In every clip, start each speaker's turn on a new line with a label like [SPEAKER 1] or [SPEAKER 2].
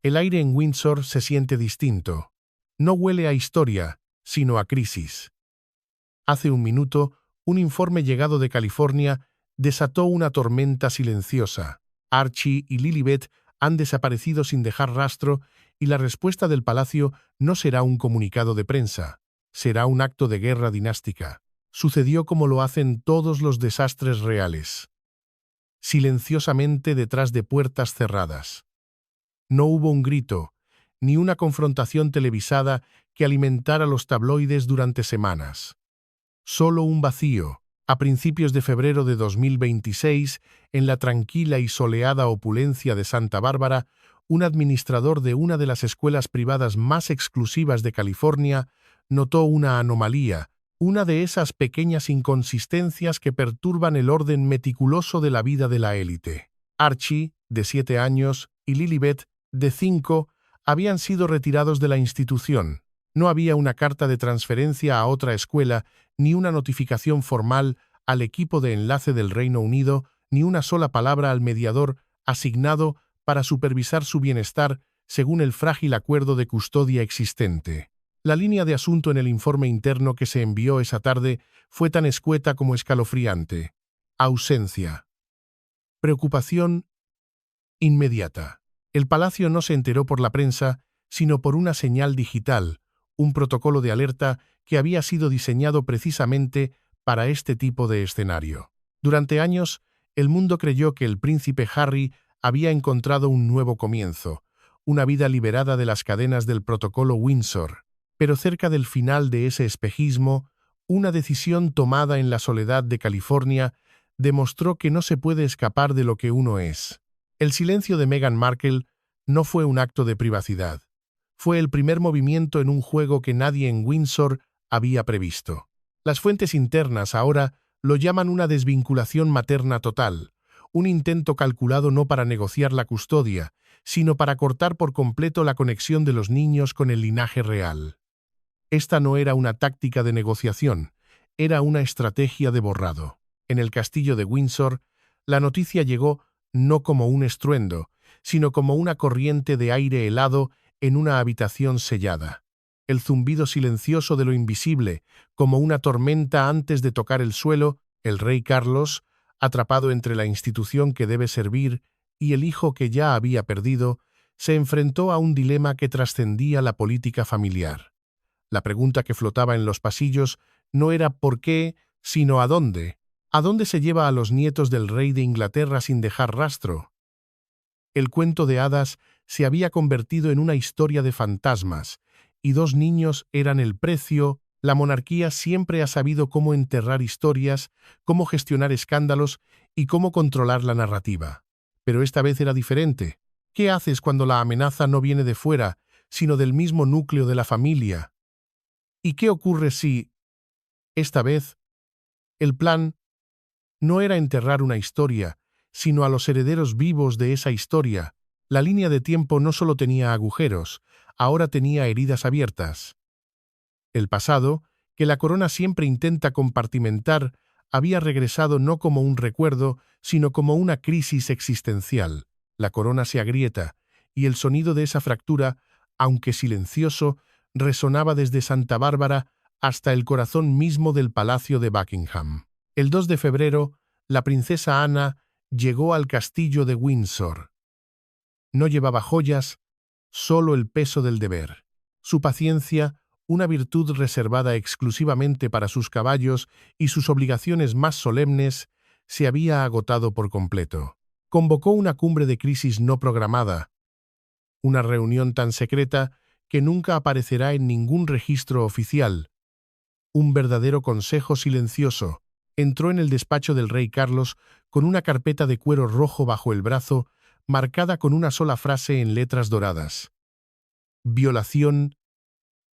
[SPEAKER 1] El aire en Windsor se siente distinto. No huele a historia, sino a crisis. Hace un minuto, un informe llegado de California desató una tormenta silenciosa. Archie y Lilibet han desaparecido sin dejar rastro y la respuesta del palacio no será un comunicado de prensa, será un acto de guerra dinástica. Sucedió como lo hacen todos los desastres reales. Silenciosamente detrás de puertas cerradas. No hubo un grito, ni una confrontación televisada que alimentara los tabloides durante semanas. Solo un vacío. A principios de febrero de 2026, en la tranquila y soleada opulencia de Santa Bárbara, un administrador de una de las escuelas privadas más exclusivas de California notó una anomalía, una de esas pequeñas inconsistencias que perturban el orden meticuloso de la vida de la élite. Archie, de 7 años, y Lilibet, de 5, habían sido retirados de la institución. No había una carta de transferencia a otra escuela, ni una notificación formal al equipo de enlace del Reino Unido, ni una sola palabra al mediador asignado para supervisar su bienestar según el frágil acuerdo de custodia existente. La línea de asunto en el informe interno que se envió esa tarde fue tan escueta como escalofriante. Ausencia. Preocupación inmediata. El palacio no se enteró por la prensa, sino por una señal digital, un protocolo de alerta que había sido diseñado precisamente para este tipo de escenario. Durante años, el mundo creyó que el príncipe Harry había encontrado un nuevo comienzo, una vida liberada de las cadenas del protocolo Windsor. Pero cerca del final de ese espejismo, una decisión tomada en la soledad de California demostró que no se puede escapar de lo que uno es. El silencio de Meghan Markle no fue un acto de privacidad. Fue el primer movimiento en un juego que nadie en Windsor había previsto. Las fuentes internas ahora lo llaman una desvinculación materna total, un intento calculado no para negociar la custodia, sino para cortar por completo la conexión de los niños con el linaje real. Esta no era una táctica de negociación, era una estrategia de borrado. En el castillo de Windsor, la noticia llegó no como un estruendo, sino como una corriente de aire helado en una habitación sellada. El zumbido silencioso de lo invisible, como una tormenta antes de tocar el suelo, el rey Carlos, atrapado entre la institución que debe servir y el hijo que ya había perdido, se enfrentó a un dilema que trascendía la política familiar. La pregunta que flotaba en los pasillos no era ¿por qué?, sino ¿a dónde? ¿A dónde se lleva a los nietos del rey de Inglaterra sin dejar rastro? El cuento de hadas se había convertido en una historia de fantasmas, y 2 niños eran el precio. La monarquía siempre ha sabido cómo enterrar historias, cómo gestionar escándalos y cómo controlar la narrativa. Pero esta vez era diferente. ¿Qué haces cuando la amenaza no viene de fuera, sino del mismo núcleo de la familia? ¿Y qué ocurre si, esta vez, el plan no era enterrar una historia, sino a los herederos vivos de esa historia? La línea de tiempo no solo tenía agujeros, ahora tenía heridas abiertas. El pasado, que la corona siempre intenta compartimentar, había regresado no como un recuerdo, sino como una crisis existencial. La corona se agrieta, y el sonido de esa fractura, aunque silencioso, resonaba desde Santa Bárbara hasta el corazón mismo del Palacio de Buckingham. El 2 de febrero, la princesa Ana llegó al castillo de Windsor. No llevaba joyas, solo el peso del deber. Su paciencia, una virtud reservada exclusivamente para sus caballos y sus obligaciones más solemnes, se había agotado por completo. Convocó una cumbre de crisis no programada, una reunión tan secreta que nunca aparecerá en ningún registro oficial. Un verdadero consejo silencioso. Entró en el despacho del rey Carlos con una carpeta de cuero rojo bajo el brazo, marcada con una sola frase en letras doradas. Violación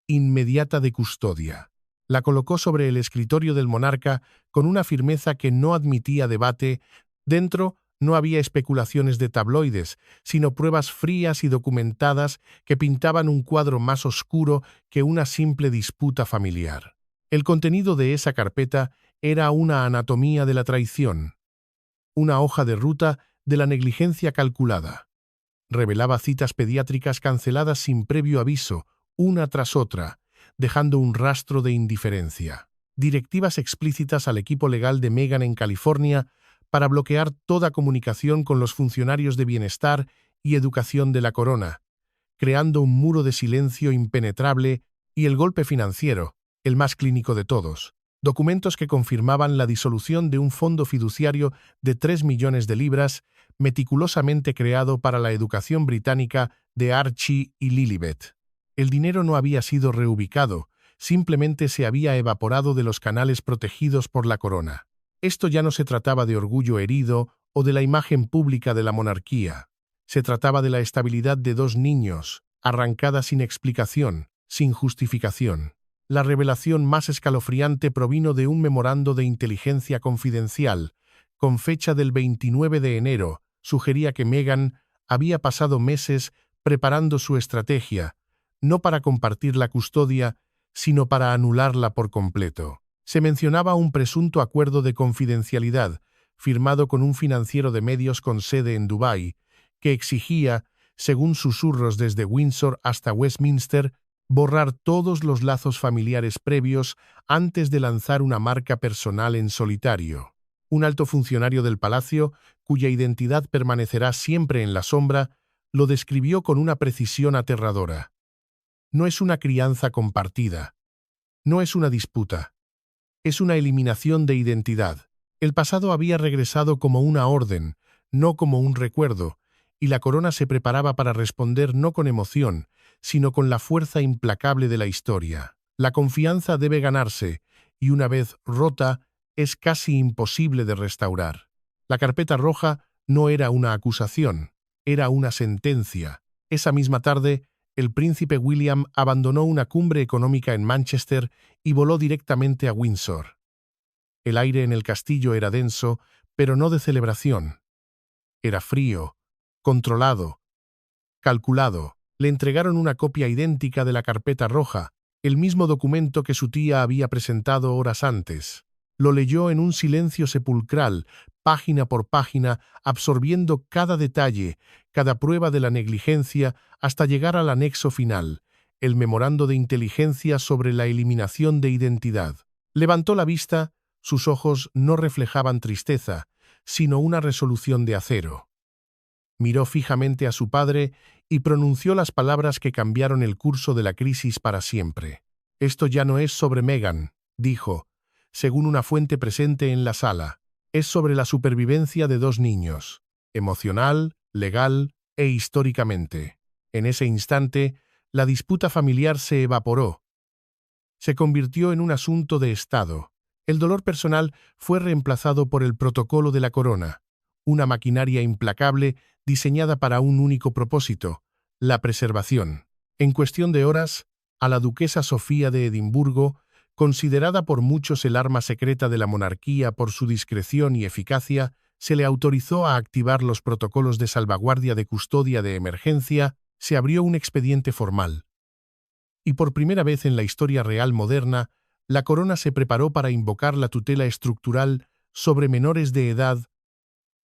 [SPEAKER 1] inmediata de custodia. La colocó sobre el escritorio del monarca con una firmeza que no admitía debate. Dentro no había especulaciones de tabloides, sino pruebas frías y documentadas que pintaban un cuadro más oscuro que una simple disputa familiar. El contenido de esa carpeta era una anatomía de la traición, una hoja de ruta de la negligencia calculada. Revelaba citas pediátricas canceladas sin previo aviso, una tras otra, dejando un rastro de indiferencia. Directivas explícitas al equipo legal de Meghan en California para bloquear toda comunicación con los funcionarios de bienestar y educación de la corona, creando un muro de silencio impenetrable, y el golpe financiero, el más clínico de todos. Documentos que confirmaban la disolución de un fondo fiduciario de 3 millones de libras, meticulosamente creado para la educación británica de Archie y Lilibet. El dinero no había sido reubicado, simplemente se había evaporado de los canales protegidos por la corona. Esto ya no se trataba de orgullo herido o de la imagen pública de la monarquía. Se trataba de la estabilidad de 2 niños, arrancada sin explicación, sin justificación. La revelación más escalofriante provino de un memorando de inteligencia confidencial, con fecha del 29 de enero, sugería que Meghan había pasado meses preparando su estrategia, no para compartir la custodia, sino para anularla por completo. Se mencionaba un presunto acuerdo de confidencialidad, firmado con un financiero de medios con sede en Dubái, que exigía, según susurros desde Windsor hasta Westminster, borrar todos los lazos familiares previos antes de lanzar una marca personal en solitario. Un alto funcionario del palacio, cuya identidad permanecerá siempre en la sombra, lo describió con una precisión aterradora. No es una crianza compartida. No es una disputa. Es una eliminación de identidad. El pasado había regresado como una orden, no como un recuerdo, y la corona se preparaba para responder no con emoción, sino con la fuerza implacable de la historia. La confianza debe ganarse, y una vez rota, es casi imposible de restaurar. La carpeta roja no era una acusación, era una sentencia. Esa misma tarde, el príncipe William abandonó una cumbre económica en Manchester y voló directamente a Windsor. El aire en el castillo era denso, pero no de celebración. Era frío, controlado, calculado. Le entregaron una copia idéntica de la carpeta roja, el mismo documento que su tía había presentado horas antes. Lo leyó en un silencio sepulcral, página por página, absorbiendo cada detalle, cada prueba de la negligencia, hasta llegar al anexo final, el memorando de inteligencia sobre la eliminación de identidad. Levantó la vista, sus ojos no reflejaban tristeza, sino una resolución de acero. Miró fijamente a su padre y pronunció las palabras que cambiaron el curso de la crisis para siempre. «Esto ya no es sobre Meghan», dijo, según una fuente presente en la sala. «Es sobre la supervivencia de 2 niños, emocional, legal e históricamente». En ese instante, la disputa familiar se evaporó. Se convirtió en un asunto de Estado. El dolor personal fue reemplazado por el protocolo de la corona, una maquinaria implacable diseñada para un único propósito, la preservación. En cuestión de horas, a la duquesa Sofía de Edimburgo, considerada por muchos el arma secreta de la monarquía por su discreción y eficacia, se le autorizó a activar los protocolos de salvaguardia de custodia de emergencia. Se abrió un expediente formal. Y por primera vez en la historia real moderna, la corona se preparó para invocar la tutela estructural sobre menores de edad,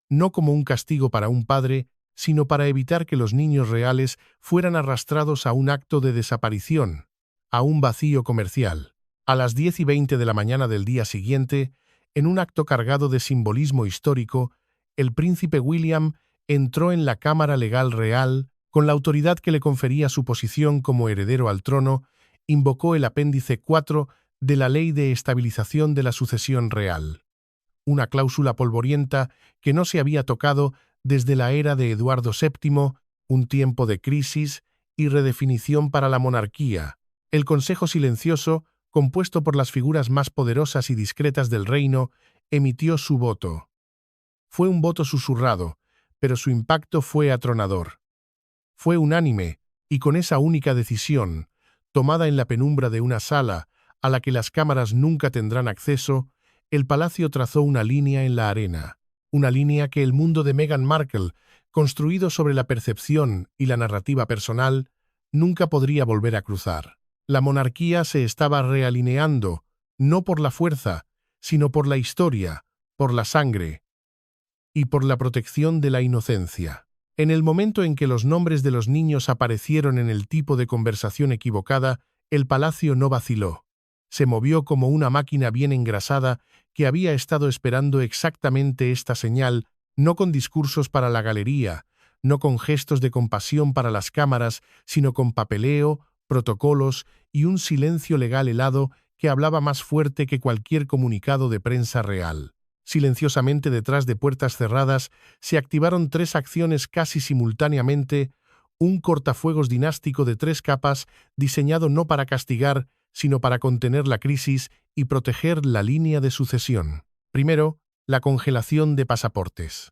[SPEAKER 1] no como un castigo para un padre, sino para evitar que los niños reales fueran arrastrados a un acto de desaparición, a un vacío comercial. A las 10:20 de la mañana del día siguiente, en un acto cargado de simbolismo histórico, el príncipe William entró en la Cámara Legal Real, con la autoridad que le confería su posición como heredero al trono, invocó el apéndice 4 de la Ley de Estabilización de la Sucesión Real, una cláusula polvorienta que no se había tocado desde la era de Eduardo VII, un tiempo de crisis y redefinición para la monarquía. El Consejo Silencioso, compuesto por las figuras más poderosas y discretas del reino, emitió su voto. Fue un voto susurrado, pero su impacto fue atronador. Fue unánime, y con esa única decisión, tomada en la penumbra de una sala a la que las cámaras nunca tendrán acceso, el palacio trazó una línea en la arena, una línea que el mundo de Meghan Markle, construido sobre la percepción y la narrativa personal, nunca podría volver a cruzar. La monarquía se estaba realineando, no por la fuerza, sino por la historia, por la sangre y por la protección de la inocencia. En el momento en que los nombres de los niños aparecieron en el tipo de conversación equivocada, el palacio no vaciló. Se movió como una máquina bien engrasada que había estado esperando exactamente esta señal, no con discursos para la galería, no con gestos de compasión para las cámaras, sino con papeleo, protocolos y un silencio legal helado que hablaba más fuerte que cualquier comunicado de prensa real. Silenciosamente detrás de puertas cerradas se activaron 3 acciones casi simultáneamente, un cortafuegos dinástico de 3 capas diseñado no para castigar, sino para contener la crisis y proteger la línea de sucesión. Primero, la congelación de pasaportes.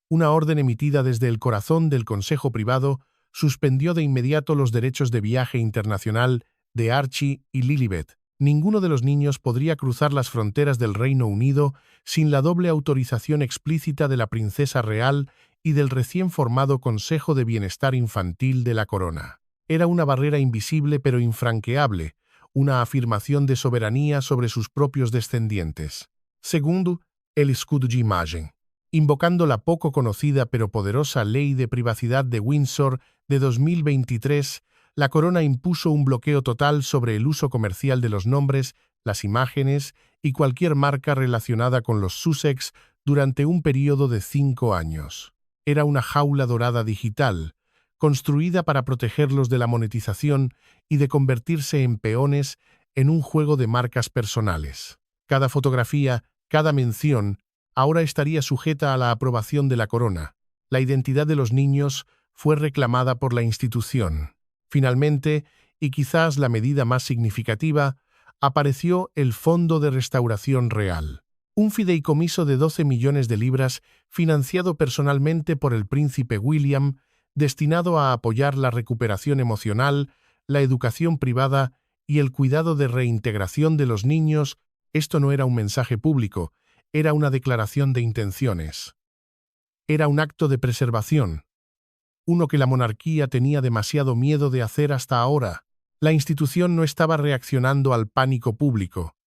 [SPEAKER 1] Una orden emitida desde el corazón del Consejo Privado suspendió de inmediato los derechos de viaje internacional de Archie y Lilibet. Ninguno de los niños podría cruzar las fronteras del Reino Unido sin la doble autorización explícita de la princesa real y del recién formado Consejo de Bienestar Infantil de la Corona. Era una barrera invisible pero infranqueable, una afirmación de soberanía sobre sus propios descendientes. Segundo, el escudo de imagen. Invocando la poco conocida pero poderosa Ley de Privacidad de Windsor de 2023, la Corona impuso un bloqueo total sobre el uso comercial de los nombres, las imágenes y cualquier marca relacionada con los Sussex durante un período de 5 años. Era una jaula dorada digital, construida para protegerlos de la monetización y de convertirse en peones en un juego de marcas personales. Cada fotografía, cada mención, ahora estaría sujeta a la aprobación de la Corona. La identidad de los niños fue reclamada por la institución. Finalmente, y quizás la medida más significativa, apareció el Fondo de Restauración Real, un fideicomiso de 12 millones de libras financiado personalmente por el príncipe William, destinado a apoyar la recuperación emocional, la educación privada y el cuidado de reintegración de los niños. Esto no era un mensaje público, era una declaración de intenciones. Era un acto de preservación, uno que la monarquía tenía demasiado miedo de hacer hasta ahora. La institución no estaba reaccionando al pánico público.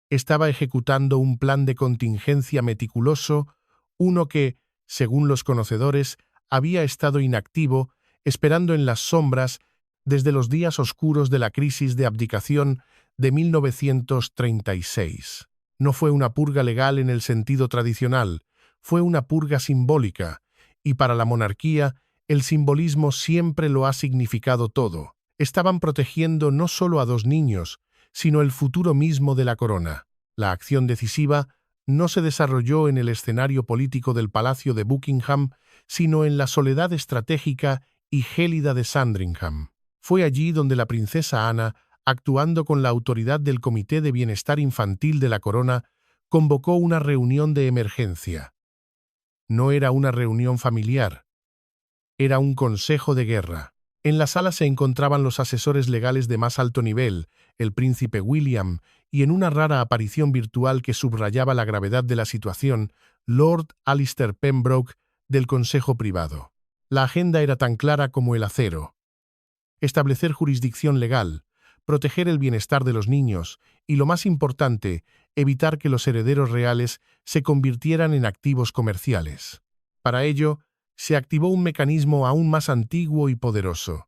[SPEAKER 1] Estaba ejecutando un plan de contingencia meticuloso, uno que, según los conocedores, había estado inactivo, esperando en las sombras desde los días oscuros de la crisis de abdicación de 1936. No fue una purga legal en el sentido tradicional, fue una purga simbólica, y para la monarquía, el simbolismo siempre lo ha significado todo. Estaban protegiendo no solo a 2 niños, sino el futuro mismo de la corona. La acción decisiva no se desarrolló en el escenario político del Palacio de Buckingham, sino en la soledad estratégica y gélida de Sandringham. Fue allí donde la princesa Ana, actuando con la autoridad del Comité de Bienestar Infantil de la Corona, convocó una reunión de emergencia. No era una reunión familiar. Era un consejo de guerra. En la sala se encontraban los asesores legales de más alto nivel, el príncipe William, y en una rara aparición virtual que subrayaba la gravedad de la situación, Lord Alistair Pembroke, del Consejo Privado. La agenda era tan clara como el acero. Establecer jurisdicción legal, proteger el bienestar de los niños y, lo más importante, evitar que los herederos reales se convirtieran en activos comerciales. Para ello, se activó un mecanismo aún más antiguo y poderoso,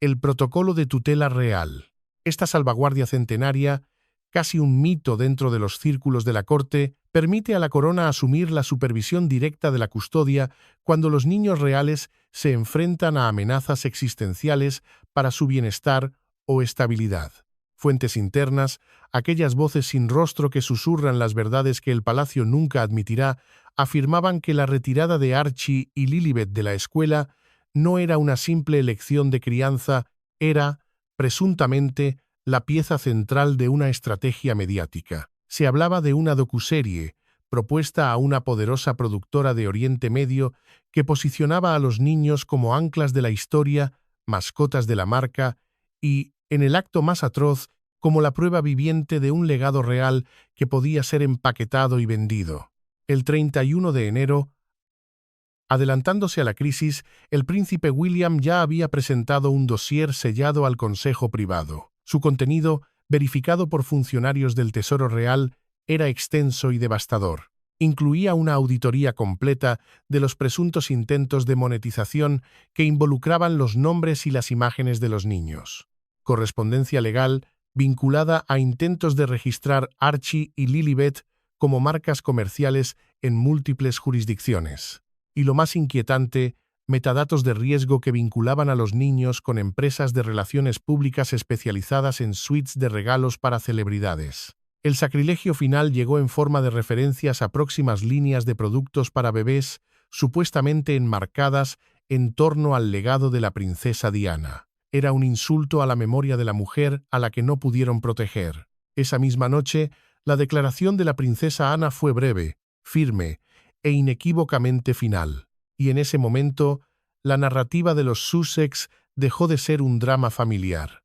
[SPEAKER 1] el Protocolo de Tutela Real. Esta salvaguardia centenaria, casi un mito dentro de los círculos de la corte, permite a la corona asumir la supervisión directa de la custodia cuando los niños reales se enfrentan a amenazas existenciales para su bienestar o estabilidad. Fuentes internas, aquellas voces sin rostro que susurran las verdades que el palacio nunca admitirá, afirmaban que la retirada de Archie y Lilibet de la escuela no era una simple elección de crianza, era, presuntamente, la pieza central de una estrategia mediática. Se hablaba de una docuserie, propuesta a una poderosa productora de Oriente Medio, que posicionaba a los niños como anclas de la historia, mascotas de la marca y, en el acto más atroz, como la prueba viviente de un legado real que podía ser empaquetado y vendido. El 31 de enero, adelantándose a la crisis, el príncipe William ya había presentado un dossier sellado al Consejo Privado. Su contenido, verificado por funcionarios del Tesoro Real, era extenso y devastador. Incluía una auditoría completa de los presuntos intentos de monetización que involucraban los nombres y las imágenes de los niños. Correspondencia legal vinculada a intentos de registrar Archie y Lilibet como marcas comerciales en múltiples jurisdicciones. Y lo más inquietante, metadatos de riesgo que vinculaban a los niños con empresas de relaciones públicas especializadas en suites de regalos para celebridades. El sacrilegio final llegó en forma de referencias a próximas líneas de productos para bebés supuestamente enmarcadas en torno al legado de la princesa Diana. Era un insulto a la memoria de la mujer a la que no pudieron proteger. Esa misma noche, la declaración de la princesa Ana fue breve, firme e inequívocamente final. Y en ese momento, la narrativa de los Sussex dejó de ser un drama familiar.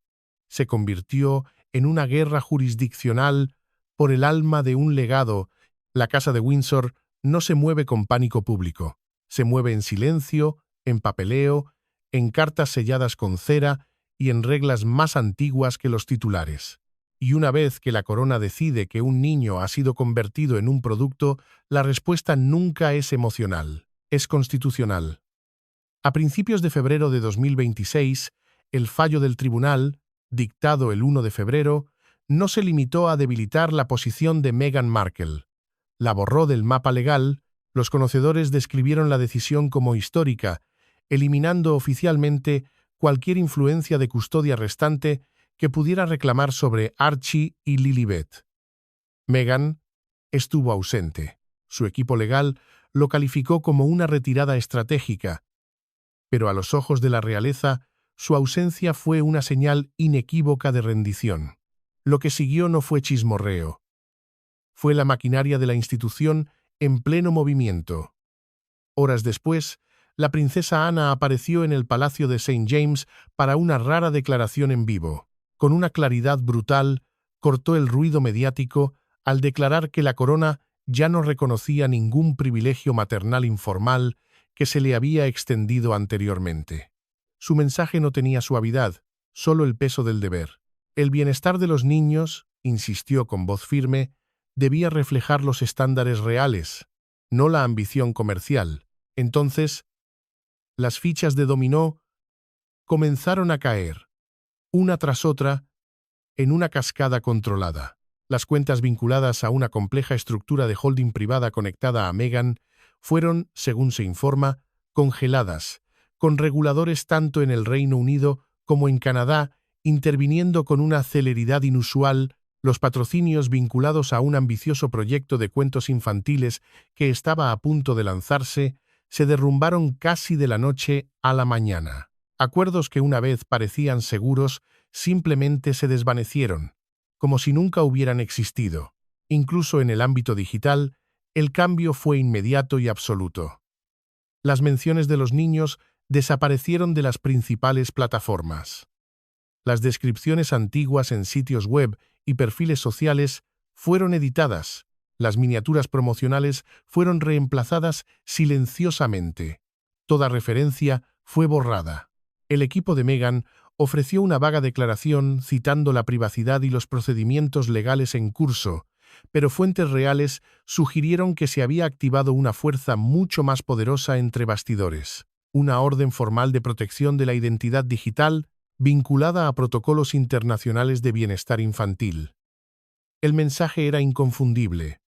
[SPEAKER 1] Se convirtió en una guerra jurisdiccional por el alma de un legado. La Casa de Windsor no se mueve con pánico público. Se mueve en silencio, en papeleo, en cartas selladas con cera y en reglas más antiguas que los titulares. Y una vez que la corona decide que un niño ha sido convertido en un producto, la respuesta nunca es emocional, es constitucional. A principios de febrero de 2026, el fallo del tribunal, dictado el 1 de febrero, no se limitó a debilitar la posición de Meghan Markle. La borró del mapa legal. Los conocedores describieron la decisión como histórica, eliminando oficialmente cualquier influencia de custodia restante que pudiera reclamar sobre Archie y Lilibet. Meghan estuvo ausente. Su equipo legal lo calificó como una retirada estratégica, pero a los ojos de la realeza, su ausencia fue una señal inequívoca de rendición. Lo que siguió no fue chismorreo. Fue la maquinaria de la institución en pleno movimiento. Horas después, la princesa Ana apareció en el Palacio de St. James para una rara declaración en vivo. Con una claridad brutal, cortó el ruido mediático al declarar que la corona ya no reconocía ningún privilegio maternal informal que se le había extendido anteriormente. Su mensaje no tenía suavidad, solo el peso del deber. El bienestar de los niños, insistió con voz firme, debía reflejar los estándares reales, no la ambición comercial. Entonces, las fichas de dominó comenzaron a caer, una tras otra, en una cascada controlada. Las cuentas vinculadas a una compleja estructura de holding privada conectada a Meghan fueron, según se informa, congeladas, con reguladores tanto en el Reino Unido como en Canadá interviniendo con una celeridad inusual. Los patrocinios vinculados a un ambicioso proyecto de cuentos infantiles que estaba a punto de lanzarse se derrumbaron casi de la noche a la mañana. Acuerdos que una vez parecían seguros simplemente se desvanecieron, como si nunca hubieran existido. Incluso en el ámbito digital, el cambio fue inmediato y absoluto. Las menciones de los niños desaparecieron de las principales plataformas. Las descripciones antiguas en sitios web y perfiles sociales fueron editadas. Las miniaturas promocionales fueron reemplazadas silenciosamente. Toda referencia fue borrada. El equipo de Meghan ofreció una vaga declaración citando la privacidad y los procedimientos legales en curso, pero fuentes reales sugirieron que se había activado una fuerza mucho más poderosa entre bastidores, una orden formal de protección de la identidad digital vinculada a protocolos internacionales de bienestar infantil. El mensaje era inconfundible.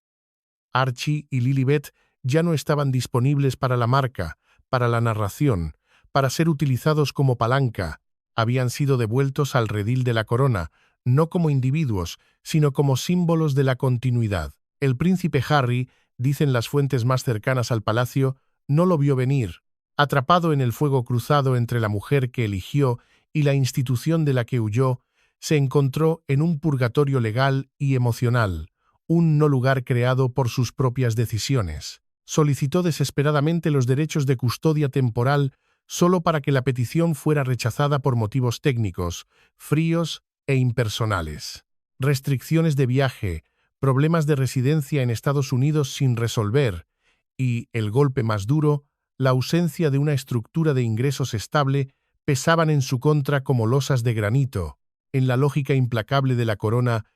[SPEAKER 1] Archie y Lilibet ya no estaban disponibles para la marca, para la narración, para ser utilizados como palanca. Habían sido devueltos al redil de la corona, no como individuos, sino como símbolos de la continuidad. El príncipe Harry, dicen las fuentes más cercanas al palacio, no lo vio venir. Atrapado en el fuego cruzado entre la mujer que eligió y la institución de la que huyó, se encontró en un purgatorio legal y emocional, un no lugar creado por sus propias decisiones. Solicitó desesperadamente los derechos de custodia temporal solo para que la petición fuera rechazada por motivos técnicos, fríos e impersonales. Restricciones de viaje, problemas de residencia en Estados Unidos sin resolver y, el golpe más duro, la ausencia de una estructura de ingresos estable pesaban en su contra como losas de granito. En la lógica implacable de la corona,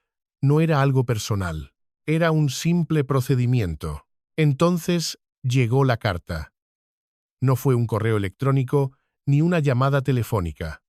[SPEAKER 1] no era algo personal, era un simple procedimiento. Entonces llegó la carta. No fue un correo electrónico ni una llamada telefónica.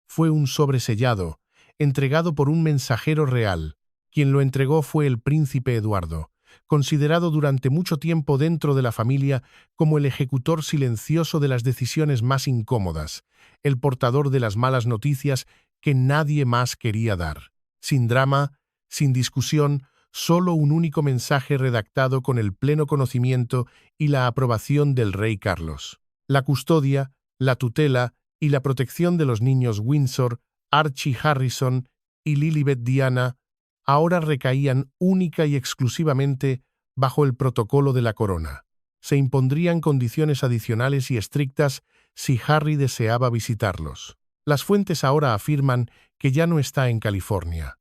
[SPEAKER 1] Fue un sobresellado, entregado por un mensajero real. Quien lo entregó fue el príncipe Eduardo, considerado durante mucho tiempo dentro de la familia como el ejecutor silencioso de las decisiones más incómodas, el portador de las malas noticias que nadie más quería dar. Sin drama, sin discusión, solo un único mensaje redactado con el pleno conocimiento y la aprobación del rey Carlos. La custodia, la tutela y la protección de los niños Windsor, Archie Harrison y Lilibet Diana ahora recaían única y exclusivamente bajo el protocolo de la corona. Se impondrían condiciones adicionales y estrictas si Harry deseaba visitarlos. Las fuentes ahora afirman que ya no está en California.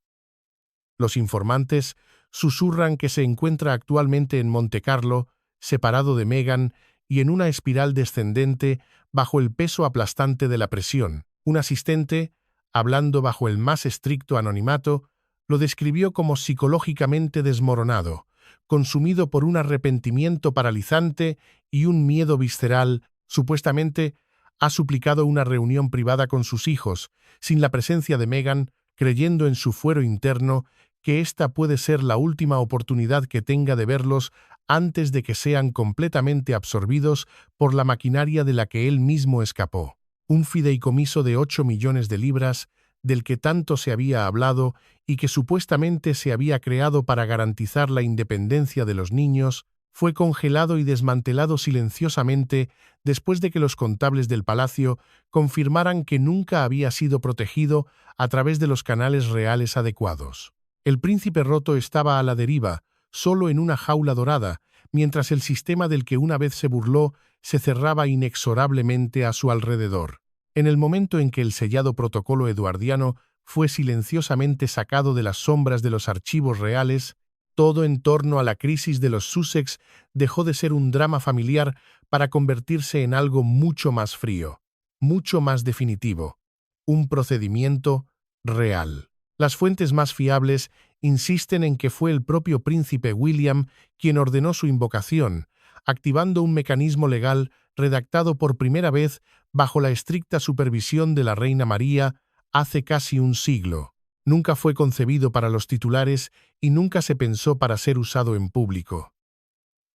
[SPEAKER 1] Los informantes susurran que se encuentra actualmente en Montecarlo, separado de Meghan y en una espiral descendente bajo el peso aplastante de la presión. Un asistente, hablando bajo el más estricto anonimato, lo describió como psicológicamente desmoronado, consumido por un arrepentimiento paralizante y un miedo visceral. Supuestamente ha suplicado una reunión privada con sus hijos, sin la presencia de Meghan, creyendo en su fuero interno que esta puede ser la última oportunidad que tenga de verlos antes de que sean completamente absorbidos por la maquinaria de la que él mismo escapó. Un fideicomiso de 8 millones de libras, del que tanto se había hablado y que supuestamente se había creado para garantizar la independencia de los niños, fue congelado y desmantelado silenciosamente después de que los contables del palacio confirmaran que nunca había sido protegido a través de los canales reales adecuados. El príncipe roto estaba a la deriva, solo en una jaula dorada, mientras el sistema del que una vez se burló se cerraba inexorablemente a su alrededor. En el momento en que el sellado protocolo eduardiano fue silenciosamente sacado de las sombras de los archivos reales, todo en torno a la crisis de los Sussex dejó de ser un drama familiar para convertirse en algo mucho más frío, mucho más definitivo, un procedimiento real. Las fuentes más fiables insisten en que fue el propio príncipe William quien ordenó su invocación, activando un mecanismo legal redactado por primera vez bajo la estricta supervisión de la reina María hace casi un siglo. Nunca fue concebido para los titulares y nunca se pensó para ser usado en público.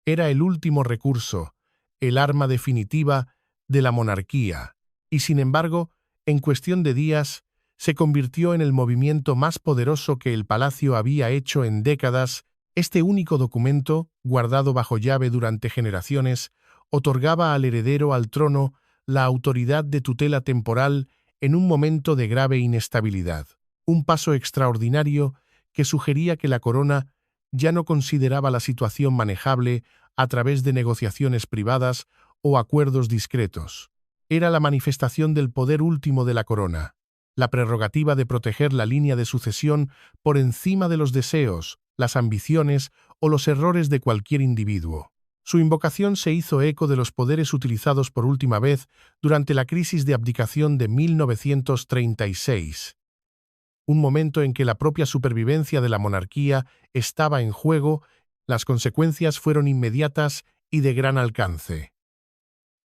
[SPEAKER 1] Era el último recurso, el arma definitiva de la monarquía, y sin embargo, en cuestión de días, se convirtió en el movimiento más poderoso que el palacio había hecho en décadas. Este único documento, guardado bajo llave durante generaciones, otorgaba al heredero al trono la autoridad de tutela temporal en un momento de grave inestabilidad. Un paso extraordinario que sugería que la corona ya no consideraba la situación manejable a través de negociaciones privadas o acuerdos discretos. Era la manifestación del poder último de la corona, la prerrogativa de proteger la línea de sucesión por encima de los deseos, las ambiciones o los errores de cualquier individuo. Su invocación se hizo eco de los poderes utilizados por última vez durante la crisis de abdicación de 1936, un momento en que la propia supervivencia de la monarquía estaba en juego. Las consecuencias fueron inmediatas y de gran alcance.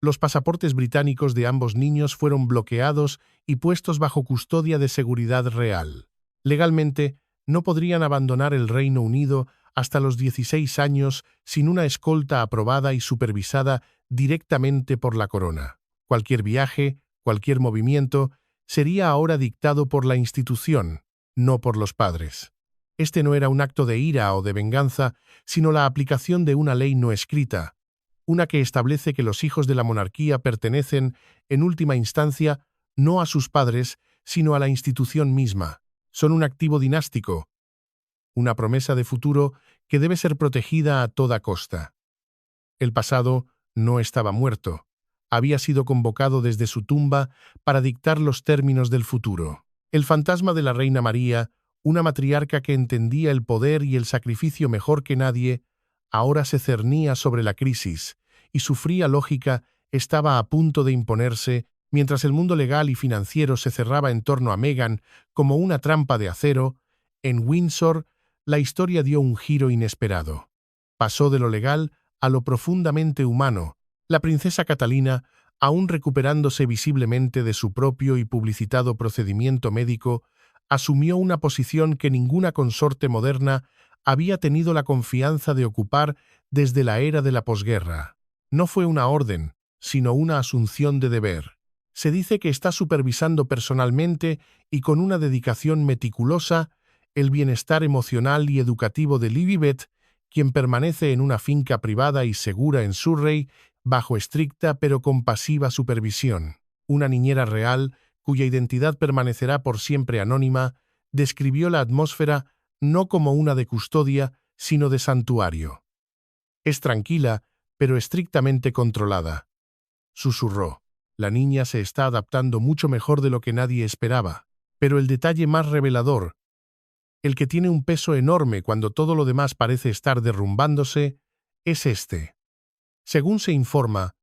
[SPEAKER 1] Los pasaportes británicos de ambos niños fueron bloqueados y puestos bajo custodia de seguridad real. Legalmente, no podrían abandonar el Reino Unido hasta los 16 años sin una escolta aprobada y supervisada directamente por la corona. Cualquier viaje, cualquier movimiento, sería ahora dictado por la institución, no por los padres. Este no era un acto de ira o de venganza, sino la aplicación de una ley no escrita, una que establece que los hijos de la monarquía pertenecen, en última instancia, no a sus padres, sino a la institución misma. Son un activo dinástico, una promesa de futuro que debe ser protegida a toda costa. El pasado no estaba muerto, había sido convocado desde su tumba para dictar los términos del futuro. El fantasma de la reina María, una matriarca que entendía el poder y el sacrificio mejor que nadie, ahora se cernía sobre la crisis, y su fría lógica estaba a punto de imponerse, mientras el mundo legal y financiero se cerraba en torno a Meghan como una trampa de acero. En Windsor, la historia dio un giro inesperado. Pasó de lo legal a lo profundamente humano. La princesa Catalina, aún recuperándose visiblemente de su propio y publicitado procedimiento médico, asumió una posición que ninguna consorte moderna había tenido la confianza de ocupar desde la era de la posguerra. No fue una orden, sino una asunción de deber. Se dice que está supervisando personalmente y con una dedicación meticulosa el bienestar emocional y educativo de Lilibet, quien permanece en una finca privada y segura en Surrey, bajo estricta pero compasiva supervisión. Una niñera real, cuya identidad permanecerá por siempre anónima, describió la atmósfera no como una de custodia, sino de santuario. Es tranquila, pero estrictamente controlada. Susurró. La niña se está adaptando mucho mejor de lo que nadie esperaba. Pero el detalle más revelador, el que tiene un peso enorme cuando todo lo demás parece estar derrumbándose, es este. Según se informa,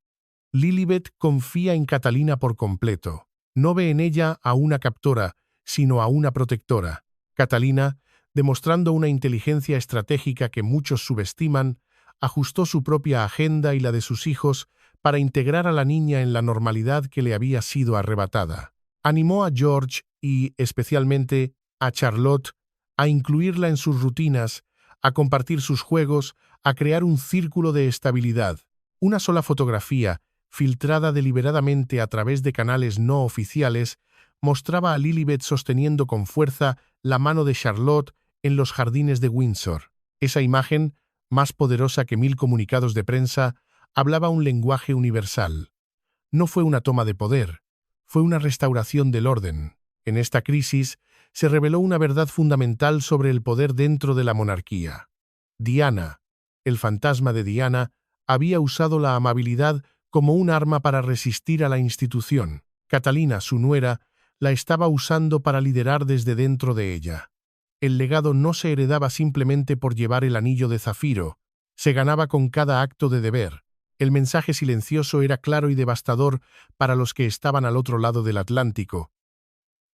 [SPEAKER 1] Lilibet confía en Catalina por completo. No ve en ella a una captora, sino a una protectora. Catalina, demostrando una inteligencia estratégica que muchos subestiman, ajustó su propia agenda y la de sus hijos para integrar a la niña en la normalidad que le había sido arrebatada. Animó a George y, especialmente, a Charlotte a incluirla en sus rutinas, a compartir sus juegos, a crear un círculo de estabilidad. Una sola fotografía, filtrada deliberadamente a través de canales no oficiales, mostraba a Lilibet sosteniendo con fuerza la mano de Charlotte en los jardines de Windsor. Esa imagen, más poderosa que 1000 comunicados de prensa, hablaba un lenguaje universal. No fue una toma de poder, fue una restauración del orden. En esta crisis se reveló una verdad fundamental sobre el poder dentro de la monarquía. Diana, el fantasma de Diana, había usado la amabilidad como un arma para resistir a la institución. Catalina, su nuera, la estaba usando para liderar desde dentro de ella. El legado no se heredaba simplemente por llevar el anillo de zafiro, se ganaba con cada acto de deber. El mensaje silencioso era claro y devastador para los que estaban al otro lado del Atlántico.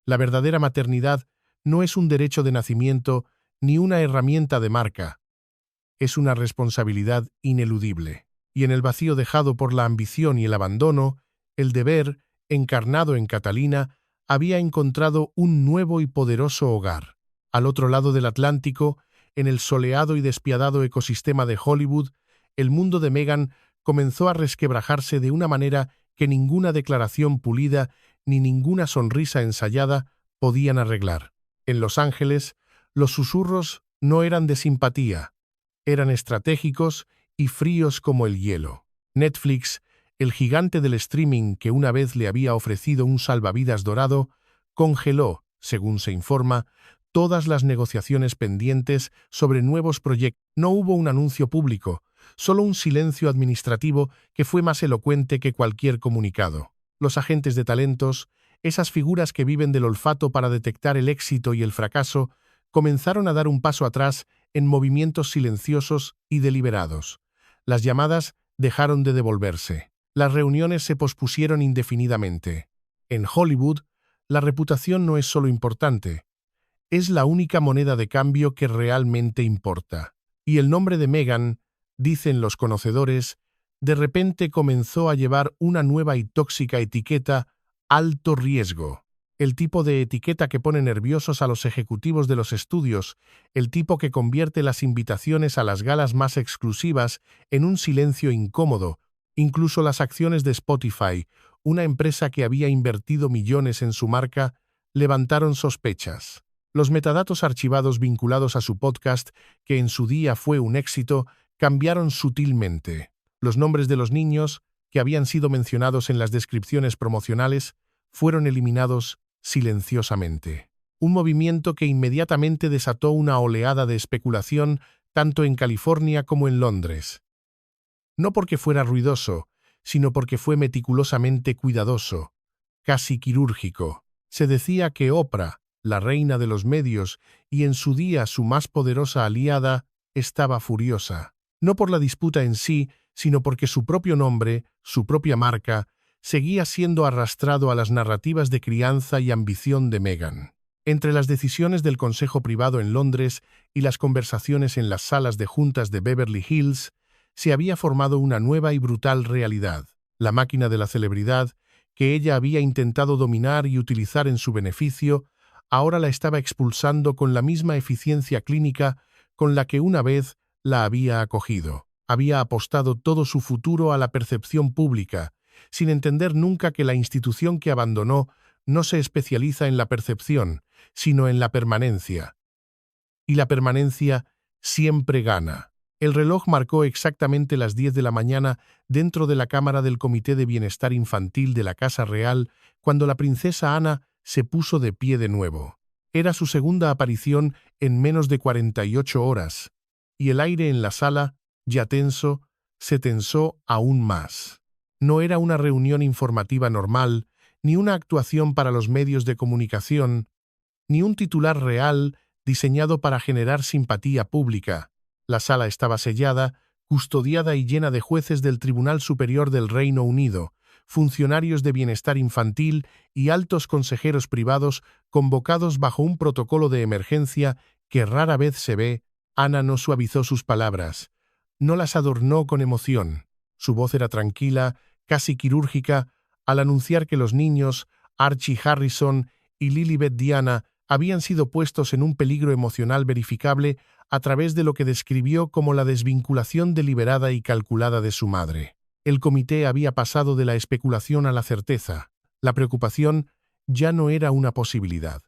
[SPEAKER 1] La verdadera maternidad no es un derecho de nacimiento ni una herramienta de marca. Es una responsabilidad ineludible. Y en el vacío dejado por la ambición y el abandono, el deber, encarnado en Catalina, había encontrado un nuevo y poderoso hogar. Al otro lado del Atlántico, en el soleado y despiadado ecosistema de Hollywood, el mundo de Meghan comenzó a resquebrajarse de una manera que ninguna declaración pulida ni ninguna sonrisa ensayada podían arreglar. En Los Ángeles, los susurros no eran de simpatía, eran estratégicos y fríos como el hielo. Netflix, el gigante del streaming que una vez le había ofrecido un salvavidas dorado, congeló, según se informa, todas las negociaciones pendientes sobre nuevos proyectos. No hubo un anuncio público, solo un silencio administrativo que fue más elocuente que cualquier comunicado. Los agentes de talentos, esas figuras que viven del olfato para detectar el éxito y el fracaso, comenzaron a dar un paso atrás en movimientos silenciosos y deliberados. Las llamadas dejaron de devolverse. Las reuniones se pospusieron indefinidamente. En Hollywood, la reputación no es solo importante, es la única moneda de cambio que realmente importa. Y el nombre de Meghan, dicen los conocedores, de repente comenzó a llevar una nueva y tóxica etiqueta: alto riesgo. El tipo de etiqueta que pone nerviosos a los ejecutivos de los estudios, el tipo que convierte las invitaciones a las galas más exclusivas en un silencio incómodo. Incluso las acciones de Spotify, una empresa que había invertido millones en su marca, levantaron sospechas. Los metadatos archivados vinculados a su podcast, que en su día fue un éxito, cambiaron sutilmente. Los nombres de los niños, que habían sido mencionados en las descripciones promocionales, fueron eliminados silenciosamente. Un movimiento que inmediatamente desató una oleada de especulación tanto en California como en Londres. No porque fuera ruidoso, sino porque fue meticulosamente cuidadoso, casi quirúrgico. Se decía que Oprah, la reina de los medios y en su día su más poderosa aliada, estaba furiosa. No por la disputa en sí, sino porque su propio nombre, su propia marca, seguía siendo arrastrado a las narrativas de crianza y ambición de Meghan. Entre las decisiones del Consejo Privado en Londres y las conversaciones en las salas de juntas de Beverly Hills, se había formado una nueva y brutal realidad. La máquina de la celebridad, que ella había intentado dominar y utilizar en su beneficio, ahora la estaba expulsando con la misma eficiencia clínica con la que una vez la había acogido. Había apostado todo su futuro a la percepción pública, sin entender nunca que la institución que abandonó no se especializa en la percepción, sino en la permanencia. Y la permanencia siempre gana. El reloj marcó exactamente las 10 de la mañana dentro de la cámara del Comité de Bienestar Infantil de la Casa Real, cuando la princesa Ana se puso de pie de nuevo. Era su segunda aparición en menos de 48 horas, y el aire en la sala, ya tenso, se tensó aún más. No era una reunión informativa normal, ni una actuación para los medios de comunicación, ni un titular real diseñado para generar simpatía pública. La sala estaba sellada, custodiada y llena de jueces del Tribunal Superior del Reino Unido, funcionarios de bienestar infantil y altos consejeros privados convocados bajo un protocolo de emergencia que rara vez se ve. Ana no suavizó sus palabras, no las adornó con emoción. Su voz era tranquila, casi quirúrgica, al anunciar que los niños, Archie Harrison y Lilibet Diana, habían sido puestos en un peligro emocional verificable a través de lo que describió como la desvinculación deliberada y calculada de su madre. El comité había pasado de la especulación a la certeza. La preocupación ya no era una posibilidad.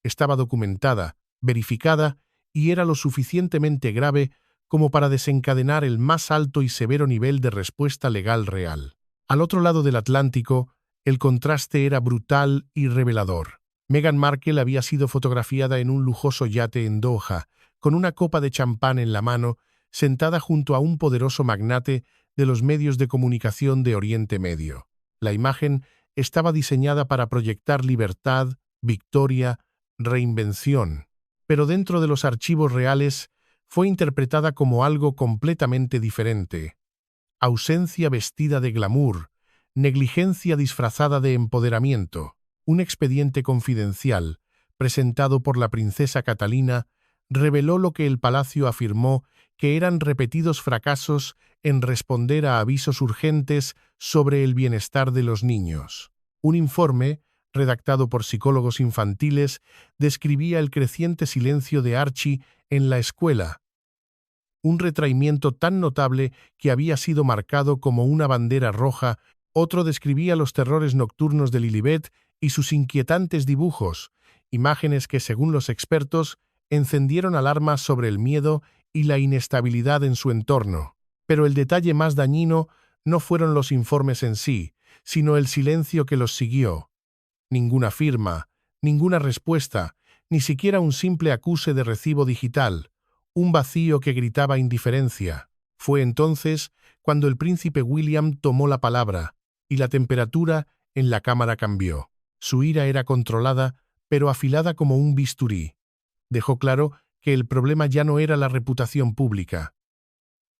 [SPEAKER 1] Estaba documentada, verificada, y era lo suficientemente grave como para desencadenar el más alto y severo nivel de respuesta legal real. Al otro lado del Atlántico, el contraste era brutal y revelador. Meghan Markle había sido fotografiada en un lujoso yate en Doha, con una copa de champán en la mano, sentada junto a un poderoso magnate de los medios de comunicación de Oriente Medio. La imagen estaba diseñada para proyectar libertad, victoria, reinvención, pero dentro de los archivos reales fue interpretada como algo completamente diferente. Ausencia vestida de glamour, negligencia disfrazada de empoderamiento. Un expediente confidencial, presentado por la princesa Catalina, reveló lo que el palacio afirmó que eran repetidos fracasos en responder a avisos urgentes sobre el bienestar de los niños. Un informe, redactado por psicólogos infantiles, describía el creciente silencio de Archie en la escuela, un retraimiento tan notable que había sido marcado como una bandera roja. Otro describía los terrores nocturnos de Lilibet y sus inquietantes dibujos, imágenes que, según los expertos, encendieron alarmas sobre el miedo y la inestabilidad en su entorno. Pero el detalle más dañino no fueron los informes en sí, sino el silencio que los siguió. Ninguna firma, ninguna respuesta, ni siquiera un simple acuse de recibo digital, un vacío que gritaba indiferencia. Fue entonces cuando el príncipe William tomó la palabra, y la temperatura en la cámara cambió. Su ira era controlada, pero afilada como un bisturí. Dejó claro que el problema ya no era la reputación pública.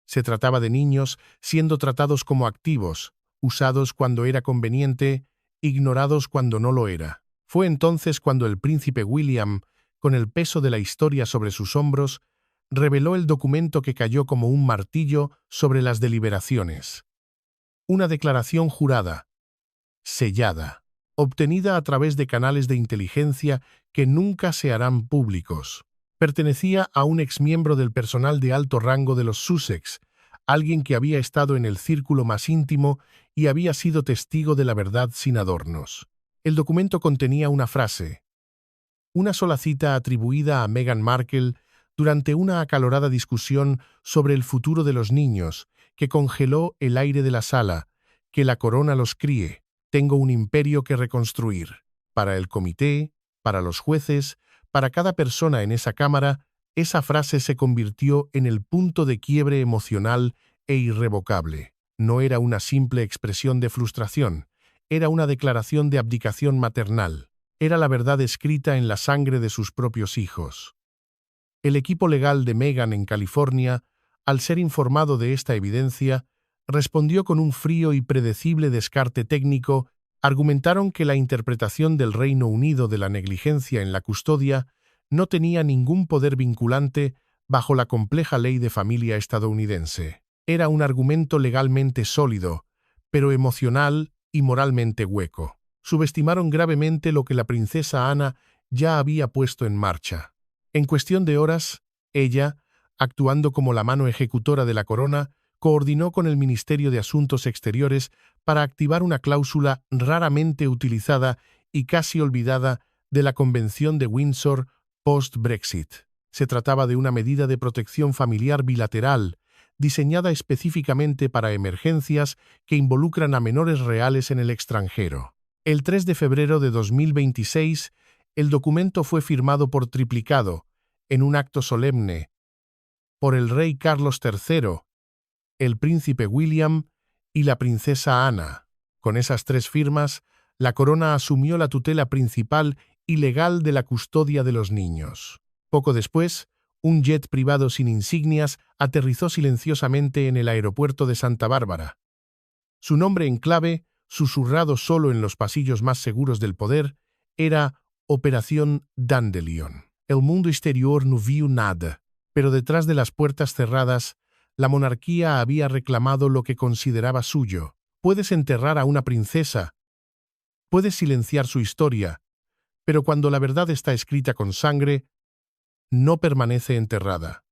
[SPEAKER 1] Se trataba de niños siendo tratados como activos, usados cuando era conveniente, ignorados cuando no lo era. Fue entonces cuando el príncipe William, con el peso de la historia sobre sus hombros, reveló el documento que cayó como un martillo sobre las deliberaciones. Una declaración jurada, sellada, obtenida a través de canales de inteligencia que nunca se harán públicos. Pertenecía a un exmiembro del personal de alto rango de los Sussex, alguien que había estado en el círculo más íntimo y había sido testigo de la verdad sin adornos. El documento contenía una frase, una sola cita atribuida a Meghan Markle durante una acalorada discusión sobre el futuro de los niños, que congeló el aire de la sala. Que la corona los críe. Tengo un imperio que reconstruir. Para el comité, para los jueces, para cada persona en esa cámara, esa frase se convirtió en el punto de quiebre emocional e irrevocable. No era una simple expresión de frustración, era una declaración de abdicación maternal. Era la verdad escrita en la sangre de sus propios hijos. El equipo legal de Meghan en California, al ser informado de esta evidencia, respondió con un frío y predecible descarte técnico. Argumentaron que la interpretación del Reino Unido de la negligencia en la custodia no tenía ningún poder vinculante bajo la compleja ley de familia estadounidense. Era un argumento legalmente sólido, pero emocional y moralmente hueco. Subestimaron gravemente lo que la princesa Ana ya había puesto en marcha. En cuestión de horas, ella, actuando como la mano ejecutora de la corona, coordinó con el Ministerio de Asuntos Exteriores para activar una cláusula raramente utilizada y casi olvidada de la Convención de Windsor post-Brexit. Se trataba de una medida de protección familiar bilateral, diseñada específicamente para emergencias que involucran a menores reales en el extranjero. El 3 de febrero de 2026, el documento fue firmado por triplicado, en un acto solemne, por el rey Carlos III, el príncipe William y la princesa Ana. Con esas tres firmas, la corona asumió la tutela principal y legal de la custodia de los niños. Poco después, un jet privado sin insignias aterrizó silenciosamente en el aeropuerto de Santa Bárbara. Su nombre en clave, susurrado solo en los pasillos más seguros del poder, era Operación Dandelion. El mundo exterior no vio nada, pero detrás de las puertas cerradas, la monarquía había reclamado lo que consideraba suyo. Puedes enterrar a una princesa, puedes silenciar su historia, pero cuando la verdad está escrita con sangre, no permanece enterrada.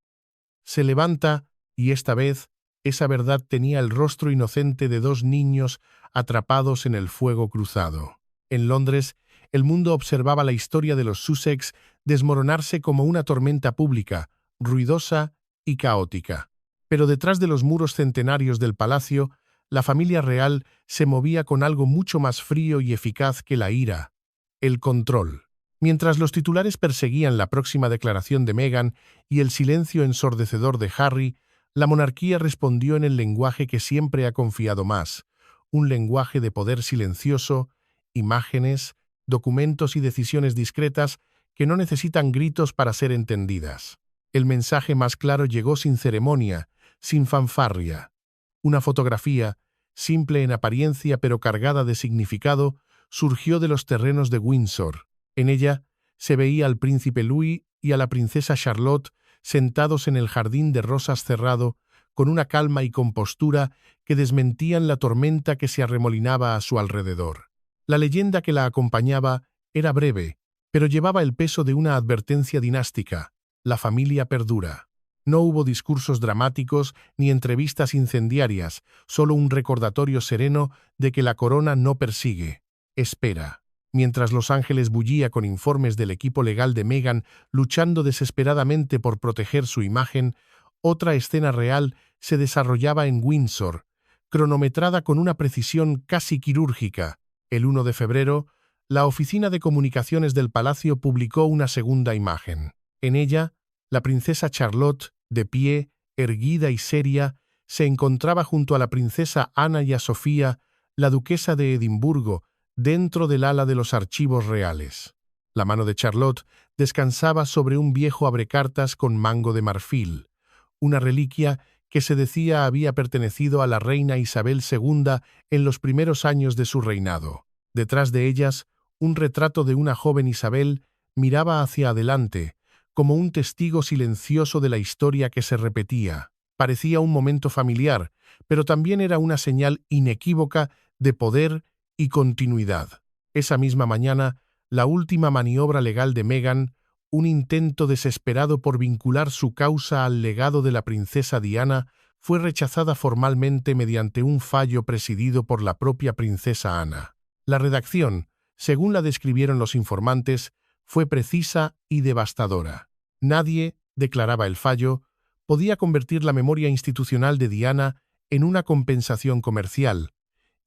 [SPEAKER 1] Se levanta, y esta vez, esa verdad tenía el rostro inocente de dos niños atrapados en el fuego cruzado. En Londres, el mundo observaba la historia de los Sussex desmoronarse como una tormenta pública, ruidosa y caótica. Pero detrás de los muros centenarios del palacio, la familia real se movía con algo mucho más frío y eficaz que la ira: el control. Mientras los titulares perseguían la próxima declaración de Meghan y el silencio ensordecedor de Harry, la monarquía respondió en el lenguaje que siempre ha confiado más: un lenguaje de poder silencioso, imágenes, documentos y decisiones discretas que no necesitan gritos para ser entendidas. El mensaje más claro llegó sin ceremonia, sin fanfarria. Una fotografía, simple en apariencia pero cargada de significado, surgió de los terrenos de Windsor. En ella se veía al príncipe Louis y a la princesa Charlotte sentados en el jardín de rosas cerrado, con una calma y compostura que desmentían la tormenta que se arremolinaba a su alrededor. La leyenda que la acompañaba era breve, pero llevaba el peso de una advertencia dinástica: la familia perdura. No hubo discursos dramáticos ni entrevistas incendiarias, solo un recordatorio sereno de que la corona no persigue, espera. Mientras Los Ángeles bullía con informes del equipo legal de Meghan luchando desesperadamente por proteger su imagen, otra escena real se desarrollaba en Windsor, cronometrada con una precisión casi quirúrgica. El 1 de febrero, la Oficina de Comunicaciones del Palacio publicó una segunda imagen. En ella, la princesa Charlotte, de pie, erguida y seria, se encontraba junto a la princesa Ana y a Sofía, la duquesa de Edimburgo, dentro del ala de los archivos reales. La mano de Charlotte descansaba sobre un viejo abrecartas con mango de marfil, una reliquia que se decía había pertenecido a la reina Isabel II en los primeros años de su reinado. Detrás de ellas, un retrato de una joven Isabel miraba hacia adelante, como un testigo silencioso de la historia que se repetía. Parecía un momento familiar, pero también era una señal inequívoca de poder y continuidad. Esa misma mañana, la última maniobra legal de Meghan, un intento desesperado por vincular su causa al legado de la princesa Diana, fue rechazada formalmente mediante un fallo presidido por la propia princesa Ana. La redacción, según la describieron los informantes, fue precisa y devastadora. Nadie, declaraba el fallo, podía convertir la memoria institucional de Diana en una compensación comercial,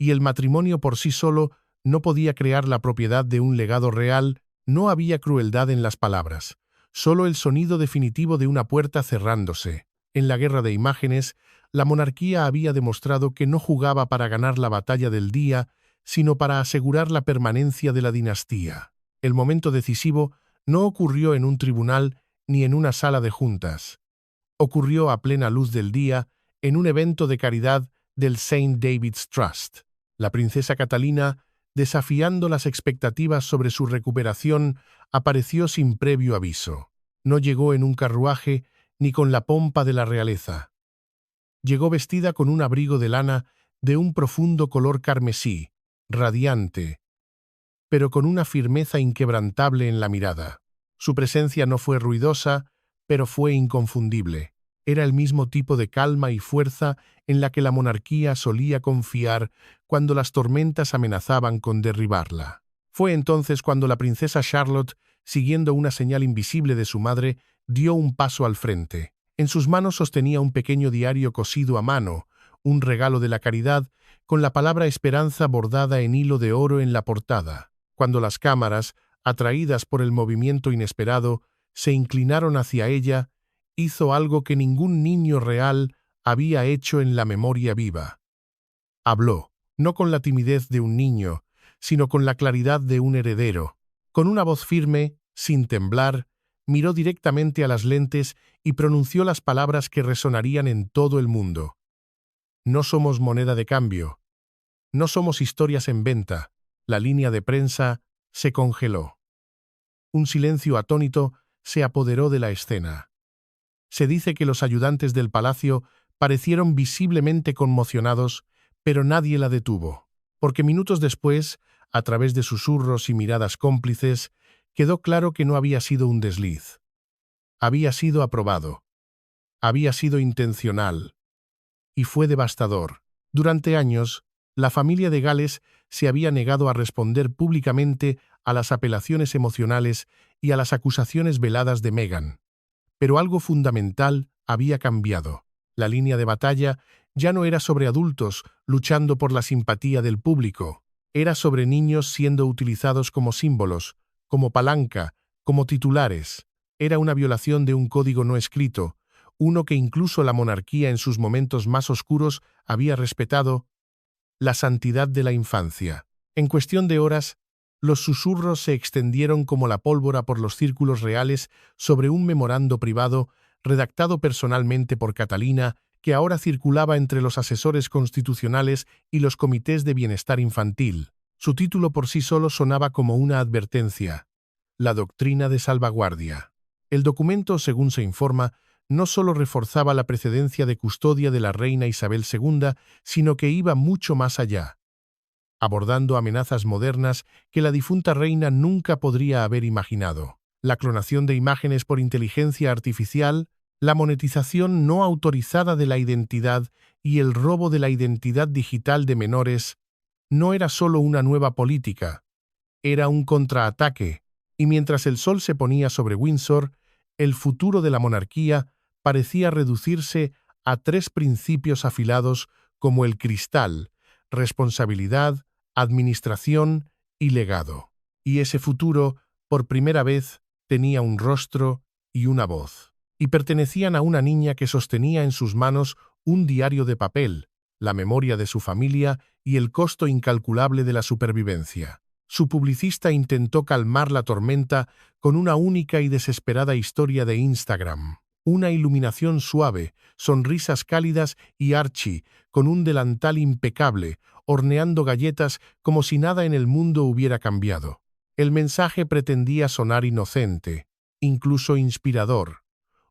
[SPEAKER 1] y el matrimonio por sí solo no podía crear la propiedad de un legado real. No había crueldad en las palabras, solo el sonido definitivo de una puerta cerrándose. En la guerra de imágenes, la monarquía había demostrado que no jugaba para ganar la batalla del día, sino para asegurar la permanencia de la dinastía. El momento decisivo no ocurrió en un tribunal ni en una sala de juntas. Ocurrió a plena luz del día en un evento de caridad del St. David's Trust. La princesa Catalina, desafiando las expectativas sobre su recuperación, apareció sin previo aviso. No llegó en un carruaje ni con la pompa de la realeza. Llegó vestida con un abrigo de lana de un profundo color carmesí, radiante, pero con una firmeza inquebrantable en la mirada. Su presencia no fue ruidosa, pero fue inconfundible. Era el mismo tipo de calma y fuerza en la que la monarquía solía confiar cuando las tormentas amenazaban con derribarla. Fue entonces cuando la princesa Charlotte, siguiendo una señal invisible de su madre, dio un paso al frente. En sus manos sostenía un pequeño diario cosido a mano, un regalo de la caridad, con la palabra esperanza bordada en hilo de oro en la portada. Cuando las cámaras, atraídas por el movimiento inesperado, se inclinaron hacia ella, hizo algo que ningún niño real había hecho en la memoria viva. Habló, no con la timidez de un niño, sino con la claridad de un heredero. Con una voz firme, sin temblar, miró directamente a las lentes y pronunció las palabras que resonarían en todo el mundo. No somos moneda de cambio. No somos historias en venta. La línea de prensa se congeló. Un silencio atónito se apoderó de la escena. Se dice que los ayudantes del palacio parecieron visiblemente conmocionados, pero nadie la detuvo, porque minutos después, a través de susurros y miradas cómplices, quedó claro que no había sido un desliz. Había sido aprobado. Había sido intencional. Y fue devastador. Durante años, la familia de Gales se había negado a responder públicamente a las apelaciones emocionales y a las acusaciones veladas de Meghan. Pero algo fundamental había cambiado. La línea de batalla ya no era sobre adultos luchando por la simpatía del público. Era sobre niños siendo utilizados como símbolos, como palanca, como titulares. Era una violación de un código no escrito, uno que incluso la monarquía en sus momentos más oscuros había respetado: la santidad de la infancia. En cuestión de horas, los susurros se extendieron como la pólvora por los círculos reales sobre un memorando privado redactado personalmente por Catalina, que ahora circulaba entre los asesores constitucionales y los comités de bienestar infantil. Su título por sí solo sonaba como una advertencia: la doctrina de salvaguardia. El documento, según se informa, no solo reforzaba la precedencia de custodia de la reina Isabel II, sino que iba mucho más allá, abordando amenazas modernas que la difunta reina nunca podría haber imaginado: la clonación de imágenes por inteligencia artificial, la monetización no autorizada de la identidad y el robo de la identidad digital de menores. No era solo una nueva política, era un contraataque, y mientras el sol se ponía sobre Windsor, el futuro de la monarquía parecía reducirse a 3 principios afilados como el cristal: responsabilidad, administración y legado. Y ese futuro, por primera vez, tenía un rostro y una voz. Y pertenecían a una niña que sostenía en sus manos un diario de papel, la memoria de su familia y el costo incalculable de la supervivencia. Su publicista intentó calmar la tormenta con una única y desesperada historia de Instagram. Una iluminación suave, sonrisas cálidas y Archie, con un delantal impecable, horneando galletas como si nada en el mundo hubiera cambiado. El mensaje pretendía sonar inocente, incluso inspirador,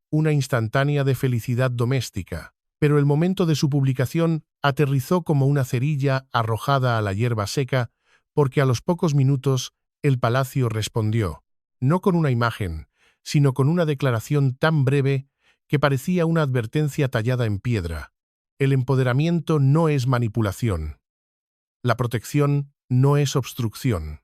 [SPEAKER 1] una instantánea de felicidad doméstica, pero el momento de su publicación aterrizó como una cerilla arrojada a la hierba seca, porque a los pocos minutos el palacio respondió, no con una imagen, sino con una declaración tan breve que parecía una advertencia tallada en piedra: el empoderamiento no es manipulación. La protección no es obstrucción.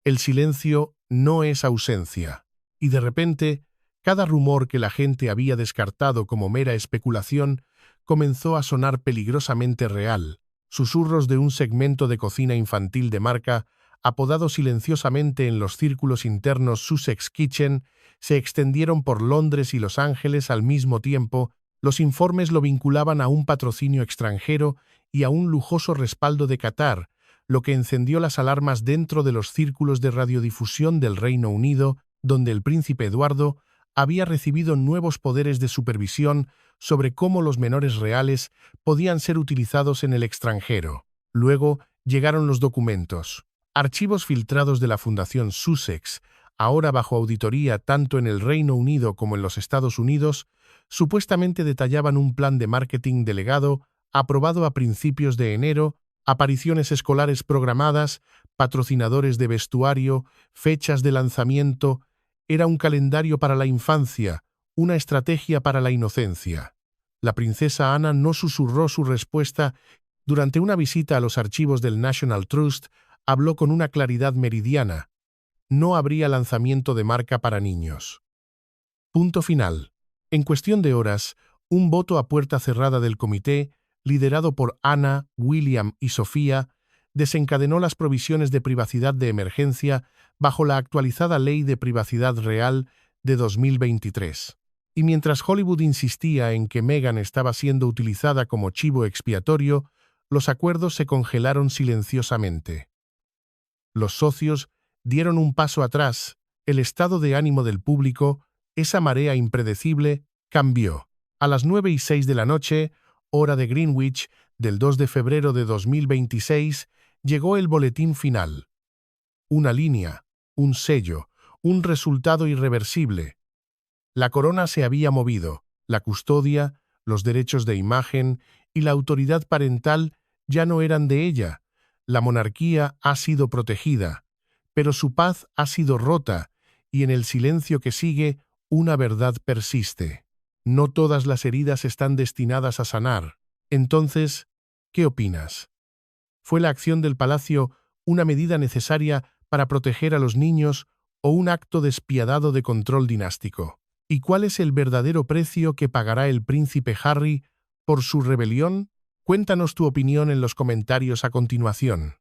[SPEAKER 1] El silencio no es ausencia. Y de repente, cada rumor que la gente había descartado como mera especulación comenzó a sonar peligrosamente real. Susurros de un segmento de cocina infantil de marca, apodado silenciosamente en los círculos internos Sussex Kitchen, se extendieron por Londres y Los Ángeles al mismo tiempo. Los informes lo vinculaban a un patrocinio extranjero y a un lujoso respaldo de Qatar, lo que encendió las alarmas dentro de los círculos de radiodifusión del Reino Unido, donde el príncipe Eduardo había recibido nuevos poderes de supervisión sobre cómo los menores reales podían ser utilizados en el extranjero. Luego llegaron los documentos, archivos filtrados de la Fundación Sussex, ahora bajo auditoría tanto en el Reino Unido como en los Estados Unidos, supuestamente detallaban un plan de marketing delegado aprobado a principios de enero, apariciones escolares programadas, patrocinadores de vestuario, fechas de lanzamiento. Era un calendario para la infancia, una estrategia para la inocencia. La princesa Ana no susurró su respuesta. Durante una visita a los archivos del National Trust, habló con una claridad meridiana. No habría lanzamiento de marca para niños. Punto final. En cuestión de horas, un voto a puerta cerrada del comité, liderado por Ana, William y Sofía, desencadenó las provisiones de privacidad de emergencia bajo la actualizada Ley de Privacidad Real de 2023. Y mientras Hollywood insistía en que Meghan estaba siendo utilizada como chivo expiatorio, los acuerdos se congelaron silenciosamente. Los socios dieron un paso atrás. El estado de ánimo del público, esa marea impredecible, cambió. A las 9:06 de la noche, hora de Greenwich, del 2 de febrero de 2026, llegó el boletín final. Una línea, un sello, un resultado irreversible. La corona se había movido, la custodia, los derechos de imagen y la autoridad parental ya no eran de ella. La monarquía ha sido protegida, pero su paz ha sido rota y en el silencio que sigue, una verdad persiste. No todas las heridas están destinadas a sanar. Entonces, ¿qué opinas? ¿Fue la acción del palacio una medida necesaria para proteger a los niños o un acto despiadado de control dinástico? ¿Y cuál es el verdadero precio que pagará el príncipe Harry por su rebelión? Cuéntanos tu opinión en los comentarios a continuación.